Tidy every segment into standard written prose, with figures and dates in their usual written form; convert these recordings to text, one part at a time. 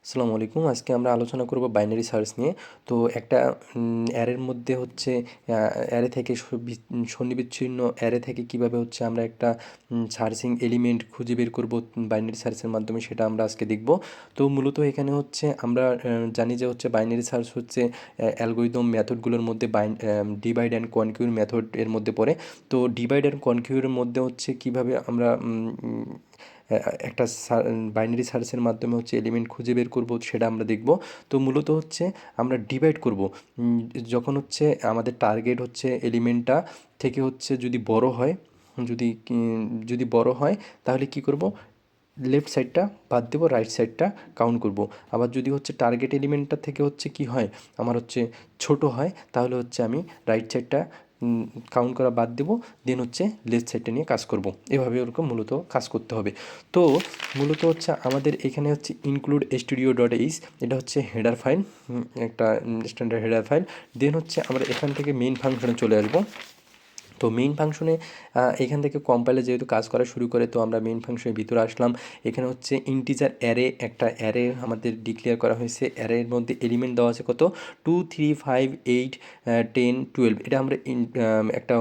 আসসালামু আলাইকুম। আজকে আমরা আলোচনা করব বাইনারি সার্চ নিয়ে। তো একটা অ্যারের মধ্যে হচ্ছে অ্যারে থেকে সন্নিবিচ্ছিন্ন অ্যারে থেকে কিভাবে হচ্ছে আমরা একটা সার্চিং এলিমেন্ট খুঁজে বের করব বাইনারি সার্চের মাধ্যমে, সেটা আমরা আজকে দেখব। তো মূলত এখানে হচ্ছে আমরা জানি যে হচ্ছে বাইনারি সার্চ হচ্ছে অ্যালগরিদম মেথডগুলোর মধ্যে ডিভাইড অ্যান্ড কনকিউর মেথড এর মধ্যে পড়ে। তো ডিভাইড অ্যান্ড কনকিউরের মধ্যে হচ্ছে কিভাবে আমরা একটা বাইনারি সার্চের মাধ্যমে হচ্ছে এলিমেন্ট খুঁজে বের করব, সেটা আমরা দেখব। তো মূলত হচ্ছে আমরা ডিভাইড করব যখন হচ্ছে আমাদের টার্গেট হচ্ছে এলিমেন্টটা থেকে হচ্ছে যদি বড় হয়, যদি যদি বড় হয় তাহলে কি করব, লেফট সাইডটা বাদ দেবো, রাইট সাইডটা কাউন্ট করব। আবার যদি হচ্ছে টার্গেট এলিমেন্টটা থেকে হচ্ছে কি হয়, আমার হচ্ছে ছোট হয়, তাহলে হচ্ছে আমি রাইট সাইডটা কাউন্ট করা বাদ দেবো, দেন হচ্ছে লেফট সাইডটা নিয়ে কাজ করব। এভাবে ওরকম মূলত কাজ করতে হবে। তো মূলত হচ্ছে আমাদের এখানে হচ্ছে ইনক্লুড studio.h, এটা হচ্ছে হেডার ফাইল, একটা স্ট্যান্ডার্ড হেডার ফাইল। দেন হচ্ছে আমরা এখান থেকে মেইন ফাংশনে চলে আসবো। তো মেইন ফাংশনে এখান থেকে কম্পাইলে যেহেতু কাজ করা শুরু করে, তো আমরা মেইন ফাংশনের ভিতরে আসলাম। এখানে হচ্ছে ইন্টিজার অ্যারে, একটা অ্যারে আমাদের ডিক্লেয়ার করা হয়েছে। অ্যারের মধ্যে এলিমেন্ট দেওয়া আছে কত, 2 3 5 8 10 12। এটা আমরা একটা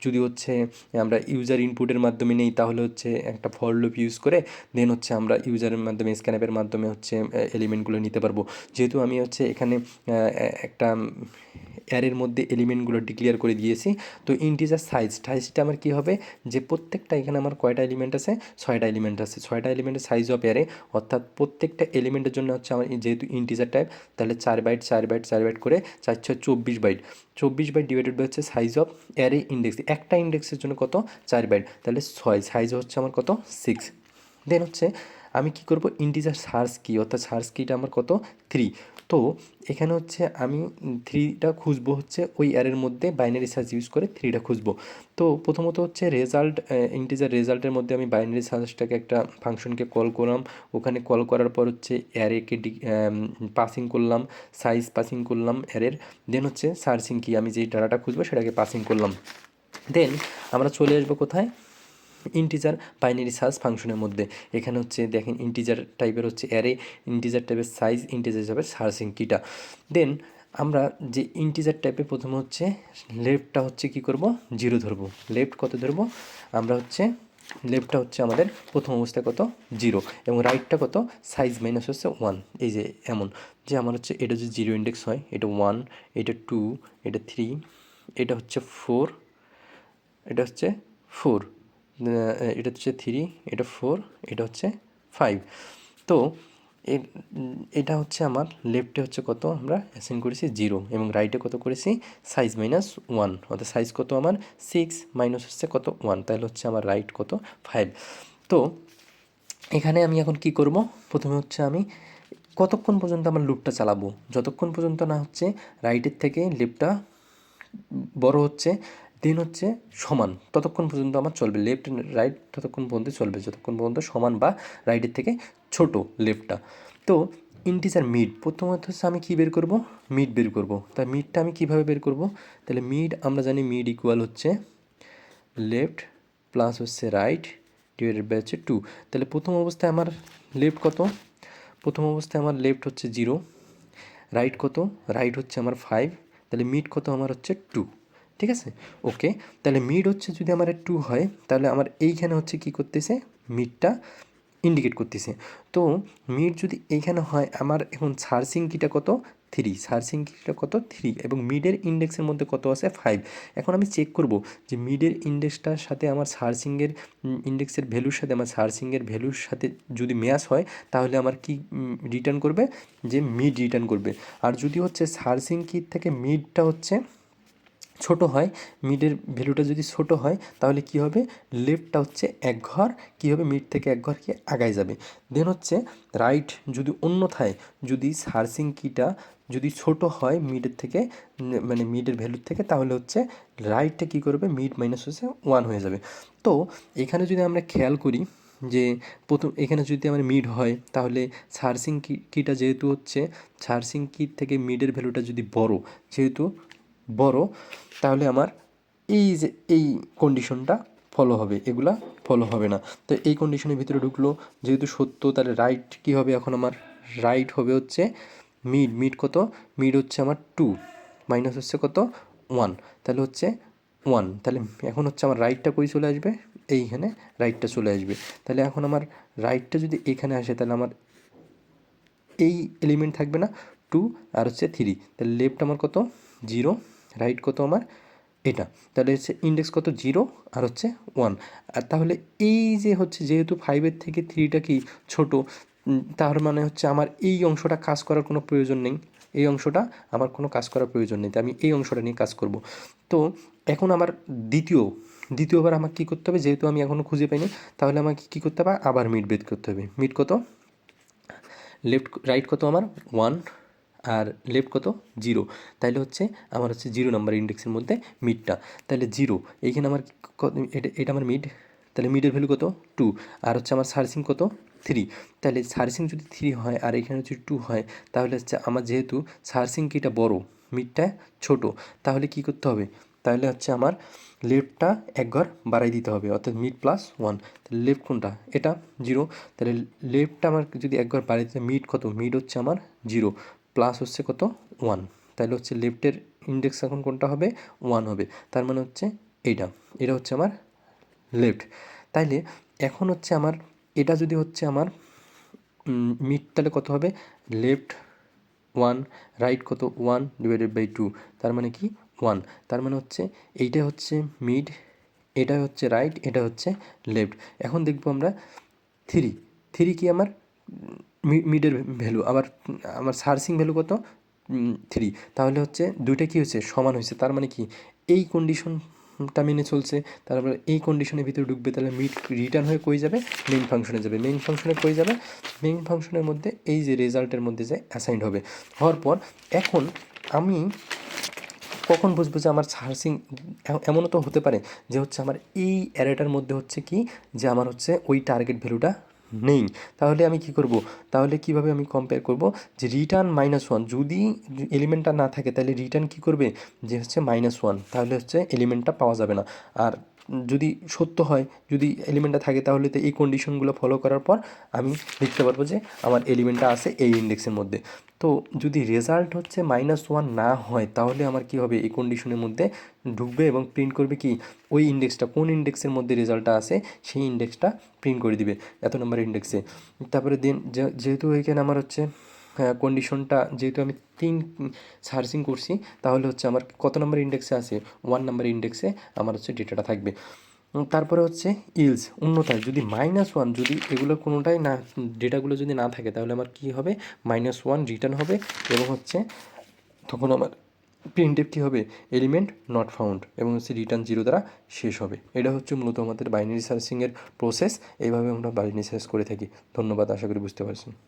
যদি হচ্ছে আমরা ইউজার ইনপুটের মাধ্যমে নেই, তাহলে হচ্ছে একটা ফর লুপ ইউজ করে দেন হচ্ছে আমরা ইউজারের মাধ্যমে স্ক্যানঅ্যাপের মাধ্যমে হচ্ছে এলিমেন্টগুলো নিতে পারবো। যেহেতু আমি হচ্ছে এখানে একটা অ্যারের মধ্যে এলিমেন্টগুলো ডিক্লেয়ার করে দিয়েছি। তো ইন্টিজার সাইজটা আমার কী হবে, যে প্রত্যেকটা এখানে আমার কয়টা এলিমেন্ট আছে, 6টা এলিমেন্ট আছে। 6টা এলিমেন্টের সাইজ অফ অ্যারে, অর্থাৎ প্রত্যেকটা এলিমেন্টের জন্য হচ্ছে আমার যেহেতু ইন্টিজার টাইপ, তাহলে 4 বাইট 4 বাইট 4 বাইট করে 4 6 24 বাইট। 24 বাইট ডিভাইডেড বাই হচ্ছে সাইজ অফ অ্যারে ইন্ডেক্স। একটা ইন্ডেক্সের জন্য কত, 4 বাইট, তাহলে 6, সাইজ হচ্ছে আমার কত, 6। দেন হচ্ছে আমি কি করব, ইন্টিজার সার্চ কি, অর্থাৎ সার্চ কিটা আমার কত, 3। তো এখানে হচ্ছে আমি 3টা খুঁজবো, হচ্ছে ওই অ্যারের মধ্যে বাইনারি সার্চ ইউজ করে 3টা খুঁজবো। তো প্রথমত হচ্ছে রেজাল্ট, ইন্টিজার রেজাল্টের মধ্যে আমি বাইনারি সার্চটাকে একটা ফাংশনকে কল করলাম। ওখানে কল করার পর হচ্ছে অ্যারেকে পাসিং করলাম, সাইজ পাসিং করলাম অ্যারের। দেন হচ্ছে সার্চিং কি, আমি যেই ডাটাটা খুঁজবো সেটাকে পাসিং করলাম। দেন আমরা চলে আসবো কোথায়, ইন্টিজার বাইনারি সার্চ ফাংশনের মধ্যে। এখানে হচ্ছে দেখেন ইন্টিজার টাইপের হচ্ছে অ্যারে, ইন্টিজার টাইপের সাইজ, ইন্টিজার টাইপের সার্চিং কিটা। দেন আমরা যে ইন্টিজার টাইপে প্রথমে হচ্ছে লেফটটা হচ্ছে কি করব, 0 ধরবো। লেফট কত ধরবো, আমরা হচ্ছে লেফটটা হচ্ছে আমাদের প্রথম অবস্থায় কত, 0, এবং রাইটটা কত, সাইজ মাইনাস হচ্ছে 1। এই যে এমন, যে আমার হচ্ছে এটা যদি 0 ইন্ডেক্স হয়, এটা 1, এটা 2, এটা 3, এটা হচ্ছে 4, এটা হচ্ছে 4, এটা হচ্ছে 3, এটা 4, এটা হচ্ছে 5। তো এটা হচ্ছে আমার লেফটে হচ্ছে কত, আমরা অ্যাসাইন করেছি 0, এবং রাইটে কত করেছি, সাইজ মাইনাস 1, অর্থাৎ সাইজ কত আমার 6, মাইনাস হচ্ছে কত 1, তাহলে হচ্ছে আমার রাইট কত 5। তো এখানে আমি এখন কি করব, প্রথমে হচ্ছে আমি কতক্ষণ পর্যন্ত আমার লুপটা চালাবো, যতক্ষণ পর্যন্ত না হচ্ছে রাইটের থেকে লেফটটা বড় হচ্ছে, দেন হচ্ছে সমান, ততক্ষণ পর্যন্ত আমার চলবে। লেফট রাইট ততক্ষণ পর্যন্ত চলবে যতক্ষণ পর্যন্ত সমান বা রাইটের থেকে ছোট লেফটটা। তো ইন্টিজার মিড, প্রথমত হচ্ছে আমি কী বের করব, মিড বের করব। তাই মিডটা আমি কীভাবে বের করব, তাহলে মিড আমরা জানি মিড ইকুয়াল হচ্ছে লেফট প্লাস হচ্ছে রাইট ডিভাইডেড বাই হচ্ছে 2। তাহলে প্রথম অবস্থায় আমার লেফট কত, প্রথম অবস্থায় আমার লেফট হচ্ছে 0, রাইট কত, রাইট হচ্ছে আমার 5, তাহলে মিড কত আমার হচ্ছে 2। ঠিক আছে, ওকে। তাহলে মিড হচ্ছে যদি আমার 2 হয়, তাহলে আমার এইখানে হচ্ছে কি করতেছে, মিডটা ইন্ডিকেট করতেছে। তো মিড যদি এইখানে হয়, আমার এখন সার্চিং কিটা কত, 3, সার্চিং কিটা কত 3, এবং মিডের ইন্ডেক্সের মধ্যে কত আছে 5। এখন আমি চেক করব যে মিডের ইন্ডেক্সটার সাথে আমার সার্চিংয়ের ইন্ডেক্সের ভ্যালুর সাথে আমার সার্চিংয়ের ভ্যালুর সাথে যদি ম্যাচ হয়, তাহলে আমার কি রিটার্ন করবে, যে মিড রিটার্ন করবে। আর যদি হচ্ছে সার্চিং কি থেকে মিডটা হচ্ছে ছোট হয়, মিডের ভ্যালুটা যদি ছোট হয়, তাহলে কি হবে, লেফটটা হচ্ছে এক ঘর কী হবে, মিড থেকে এক ঘর কি আগায় যাবে। দেন হচ্ছে রাইট যদি অন্যথায়, যদি সার্চিং কিটা যদি ছোট হয় মিডের থেকে, মানে মিডের ভ্যালুর থেকে, তাহলে হচ্ছে রাইটটা কী করবে, মিড মাইনাস হচ্ছে 1 হয়ে যাবে। তো এখানে যদি আমরা খেয়াল করি যে প্রথম এখানে যদি আমার মিড হয়, তাহলে সার্চিং কিটা যেহেতু হচ্ছে সার্চিং কি থেকে মিডের ভ্যালুটা যদি বড়, যেহেতু বড়, তাহলে আমার এই যে এই কন্ডিশনটা ফলো হবে, এগুলা ফলো হবে না। তো এই কন্ডিশনের ভিতরে ঢুকলো যেহেতু সত্য, তাহলে রাইট কী হবে, এখন আমার রাইট হবে হচ্ছে মিড কত, মিড হচ্ছে আমার 2 মাইনাস হচ্ছে কত 1, তাহলে হচ্ছে 1, তাহলে এখন হচ্ছে আমার রাইটটা কই চলে আসবে, এইখানে রাইটটা চলে আসবে। তাহলে এখন আমার রাইটটা যদি এখানে আসে তাহলে আমার এই এলিমেন্ট থাকবে না 2 আর হচ্ছে 3, তাহলে লেফট আমার কত 0, রাইট কত আমার এটা, তাহলে হচ্ছে ইন্ডেক্স কত 0 আর হচ্ছে 1। আর তাহলে এই যে হচ্ছে যেহেতু 5-এর থেকে 3টা কি ছোট, তার মানে হচ্ছে আমার এই অংশটা কাজ করার কোনো প্রয়োজন নেই, এই অংশটা আমার কোনো কাজ করার প্রয়োজন নেই, তাই আমি এই অংশটা নিয়ে কাজ করব। তো এখন আমার দ্বিতীয়বার আমাকে কী করতে হবে, যেহেতু আমি এখনও খুঁজে পাইনি, তাহলে আমাকে কী করতে হবে, আবার মিড বের করতে হবে। মিড কত, রাইট কত আমার 1 আর লেফট কত 0, তাইলে হচ্ছে আমার হচ্ছে 0 নাম্বার ইন্ডেক্সের মধ্যে মিডটা, তাহলে 0, এইখানে আমার এটা আমার মিড, তাহলে মিডের ভ্যালু কত 2, আর হচ্ছে আমার সার্চিং কত 3, তাহলে সার্চিং যদি 3 হয় আর এখানে যদি 2 হয়, তাহলে হচ্ছে আমার যেহেতু সার্চিং কিটা বড় মিডটা ছোট, তাহলে কি করতে হবে, তাহলে হচ্ছে আমার লেফটটা এক ঘর বাড়াই দিতে হবে, অর্থাৎ মিড প্লাস 1, তাহলে লেফট কোনটা এটা 0, তাহলে লেফটটা আমার যদি এক ঘর বাড়াই দিতে, মিড কত, মিড হচ্ছে আমার 0 প্লাস হচ্ছে কত 1, তাহলে হচ্ছে লেফটের ইন্ডেক্স এখন কোনটা হবে 1 হবে, তার মানে হচ্ছে এটা হচ্ছে আমার লেফট। তাইলে এখন হচ্ছে আমার এটা যদি হচ্ছে আমার মিড, তাহলে কত হবে লেফট 1, রাইট কত 1/2, তার মানে কি 1, তার মানে হচ্ছে এইটা হচ্ছে মিড, এটা হচ্ছে রাইট, এটা হচ্ছে লেফট। এখন দেখবো আমরা 3 কি আমার মিডের ভ্যালু, আবার আমার সার্চিং ভ্যালু কত 3, তাহলে হচ্ছে দুইটা কী হয়েছে সমান হয়েছে, তার মানে কি এই কন্ডিশনটা মেনে চলছে, তারপরে এই কন্ডিশনের ভিতরে ঢুকবে, তাহলে মিড রিটার্ন হয়ে কই যাবে, মেইন ফাংশনে যাবে, মেইন ফাংশনে কই যাবে, মেইন ফাংশনের মধ্যে এই যে রেজাল্টের মধ্যে যে অ্যাসাইন্ড হবে। হওয়ার পর এখন আমি কখন বুঝবো যে আমার সার্চিং, এমনও তো হতে পারে যে হচ্ছে আমার এই অ্যারেটার মধ্যে হচ্ছে কি, যে আমার হচ্ছে ওই টার্গেট ভ্যালুটা নেই, তাহলে আমি কি করব, তাহলে কিভাবে আমি কম্পেয়ার করব, যে রিটার্ন -1, যদি এলিমেন্টটা না থাকে তাহলে রিটার্ন কি করবে, যে হচ্ছে -1, তাহলে হচ্ছে এলিমেন্টটা পাওয়া যাবে না। আর যদি সত্য হয়, যদি এলিমেন্টটা থাকে, তাহলে তো এই কন্ডিশনগুলো ফলো করার পর আমি লিখতে পারবো যে আমার এলিমেন্টটা আছে এই ইন্ডেক্সের মধ্যে। তো যদি রেজাল্ট হচ্ছে -1 না হয়, তাহলে আমার কি হবে, এই কন্ডিশনের মধ্যে ঢুকবে এবং প্রিন্ট করবে কি, ওই ইন্ডেক্সটা কোন ইন্ডেক্সের মধ্যে রেজাল্টটা আছে সেই ইন্ডেক্সটা প্রিন্ট করে দিবে এত নম্বর ইন্ডেক্সে। তারপরে দেন যেহেতু এখানে আমার হচ্ছে কন্ডিশনটা, যেহেতু আমি 3 সার্চিং করছি, তাহলে হচ্ছে আমার কত নম্বর ইন্ডেক্সে আছে, 1 নম্বর ইন্ডেক্সে আমার হচ্ছে ডেটাটা থাকবে। তারপরে হচ্ছে ইলস, অন্যথায় যদি -1, যদি এগুলো কোনোটাই না, ডেটাগুলো যদি না থাকে, তাহলে আমার কি হবে, -1 রিটার্ন হবে, এবং হচ্ছে তখন আমার প্রিন্টএফ কী হবে, এলিমেন্ট নট ফাউন্ড, এবং হচ্ছে রিটার্ন 0 দ্বারা শেষ হবে। এটা হচ্ছে মূলত আমাদের বাইনারি সার্চিংয়ের প্রসেস, এইভাবে আমরা বাইনারি সার্চ করে থাকি। ধন্যবাদ, আশা করি বুঝতে পারছেন।